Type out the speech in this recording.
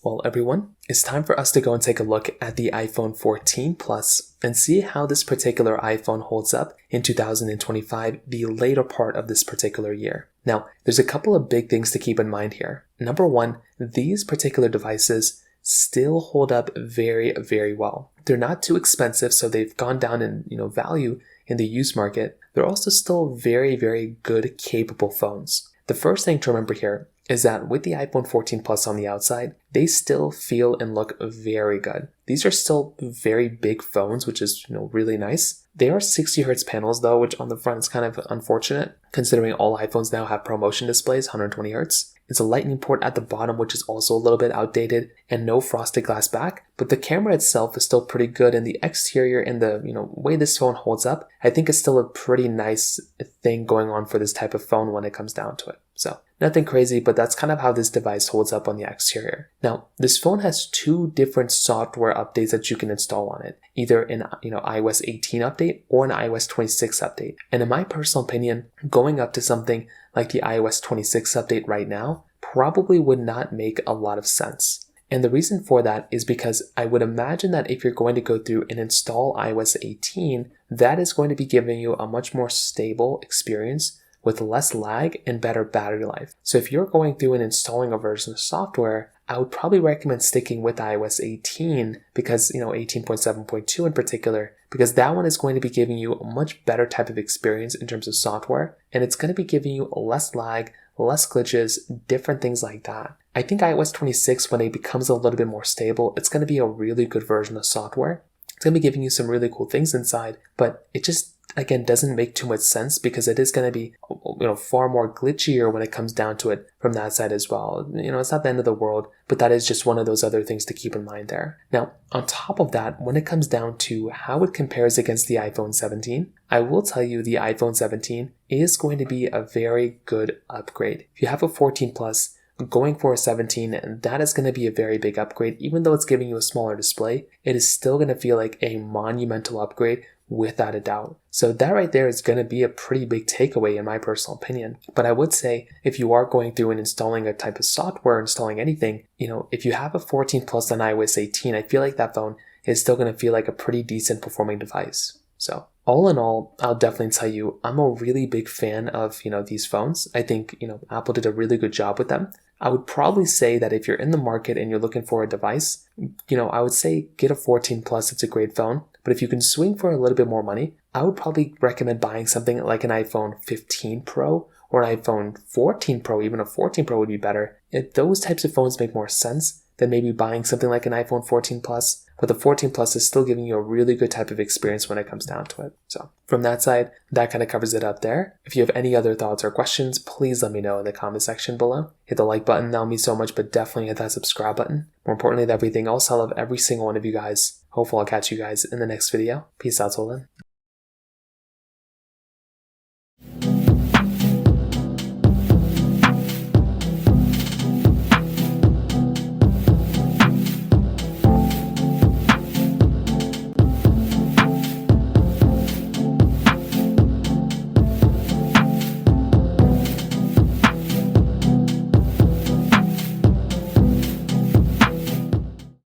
Well, everyone, it's time for us to go and take a look at the iPhone 14 Plus and see how this particular iPhone holds up in 2025, the later part of this particular year. Now, there's a couple of big things to keep in mind here. Number one, these particular devices still hold up very, very well. They're not too expensive, so they've gone down in value in the used market. They're also still very, very good, capable phones. The first thing to remember here is that with the iPhone 14 Plus on the outside, they still feel and look very good. These are still very big phones, which is really nice. They are 60 Hz panels though, which on the front is kind of unfortunate considering all iPhones now have ProMotion displays, 120 Hz. It's a lightning port at the bottom, which is also a little bit outdated, and no frosted glass back, but the camera itself is still pretty good, and the exterior and the way this phone holds up, I think is still a pretty nice thing going on for this type of phone when it comes down to it. So nothing crazy, but that's kind of how this device holds up on the exterior. Now, this phone has two different software updates that you can install on it, either an iOS 18 update or an iOS 26 update. And in my personal opinion, going up to something like the iOS 26 update right now probably would not make a lot of sense. And the reason for that is because I would imagine that if you're going to go through and install iOS 18, that is going to be giving you a much more stable experience with less lag and better battery life. So if you're going through and installing a version of software, I would probably recommend sticking with iOS 18 because, 18.7.2 in particular, because that one is going to be giving you a much better type of experience in terms of software, and it's going to be giving you less lag, less glitches, different things like that. I think iOS 26, when it becomes a little bit more stable, it's going to be a really good version of software. It's going to be giving you some really cool things inside, but it just again doesn't make too much sense because it is going to be far more glitchier when it comes down to it from that side as well. It's not the end of the world, but that is just one of those other things to keep in mind there. Now, on top of that, when it comes down to how it compares against the iPhone 17, I will tell you the iPhone 17 is going to be a very good upgrade. If you have a 14 Plus, going for a 17, that is going to be a very big upgrade. Even though it's giving you a smaller display, it is still going to feel like a monumental upgrade without a doubt. So that right there is going to be a pretty big takeaway in my personal opinion. But I would say if you are going through and installing a type of software, installing anything, if you have a 14 Plus on iOS 18, I feel like that phone is still going to feel like a pretty decent performing device. So all in all, I'll definitely tell you, I'm a really big fan of, these phones. I think, Apple did a really good job with them. I would probably say that if you're in the market and you're looking for a device, I would say get a 14 Plus. It's a great phone. But if you can swing for a little bit more money, I would probably recommend buying something like an iPhone 15 Pro or an iPhone 14 Pro. Even a 14 Pro would be better. If those types of phones make more sense than maybe buying something like an iPhone 14 Plus. But the 14 Plus is still giving you a really good type of experience when it comes down to it. So from that side, that kind of covers it up there. If you have any other thoughts or questions, please let me know in the comment section below. Hit the like button, that'll mean so much, but definitely hit that subscribe button. More importantly than everything else, I love every single one of you guys. Hopefully I'll catch you guys in the next video. Peace out till then.